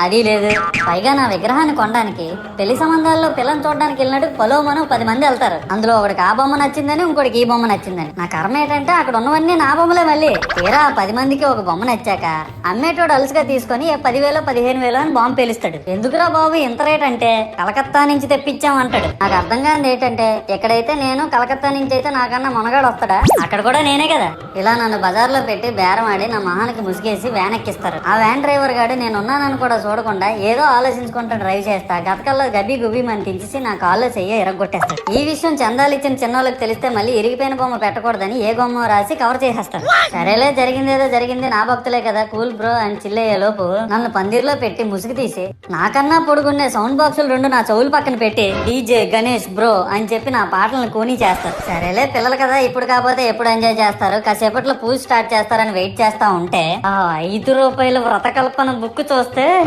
అది లేదు. పైగా నా విగ్రహాన్ని కొనడానికి పెళ్లి సంబంధాల్లో పిల్లని చూడడానికి వెళ్ళినట్టు పొలవమను 10 మంది వెళ్తారు. అందులో ఒకడికి ఆ బొమ్మ నచ్చిందని, ఇంకోటికి ఈ బొమ్మ నచ్చిందని. నా కర్మ ఏంటంటే అక్కడ ఉన్నవన్నీ నా బొమ్మలే. మళ్ళీ తీరా 10 మందికి ఒక బొమ్మ నచ్చాక అమ్మేటోడు అలుసుగా తీసుకొని 10,000 15,000 అని బాంబు పేలుస్తాడు. ఎందుకురా బాబు ఇంత రేట్ అంటే కలకత్తా నుంచి తెప్పించామంటాడు. నాకు అర్థం కానిది ఏంటంటే ఎక్కడైతే నేను కలకత్తా నుంచి అయితే నాకన్నా మునగాడు వస్తాడా, అక్కడ కూడా నేనే కదా. ఇలా నన్ను బజార్లో పెట్టి బేరం ఆడి నా మొహానికి ముసుగేసి వ్యాన్ ఎక్కిస్తారు. ఆ వ్యాన్ డ్రైవర్ గాడు నేను ఉన్నానని కూడా చూడకుండా ఏదో ఆలోచించుకుంటూ డ్రైవ్ చేస్తా గతకల్లో గబ్బి గుబ్బి అని తించేసి నా కాల్లో చెయ్యి ఇరగొట్టేస్తాడు. ఈ విషయం చందాలు ఇచ్చిన చిన్నోళ్ళకి తెలిస్తే మళ్ళీ ఇరిగిపోయిన బొమ్మ పెట్టకూడదని ఏ బొమ్మ రాసి కవర్ చేసేస్తాడు. సరేలే జరిగిందేదో జరిగింది, నా భక్తులే కదా కూల్ బ్రో అని చిల్లయ్యే లోపు నన్ను పందిర్లో పెట్టి ముసుగు తీసి నాకన్నా పొడుగున్నే సౌండ్ బాక్సులు 2 నా చెవులు పక్కన పెట్టి డీజే గణేష్ బ్రో అని చెప్పి నా పాటలను కూనీ చేస్తారు. సరేలే పిల్లలు కదా ఇప్పుడు కాకపోతే ఎప్పుడు ఎంజాయ్ చేస్తారు, కాసేపట్లో పూజ స్టార్ట్ చేస్తారని వెయిట్ చేస్తా ఉంటే ఆ 5 రూపాయల వ్రతకల్పన బుక్ చూస్తే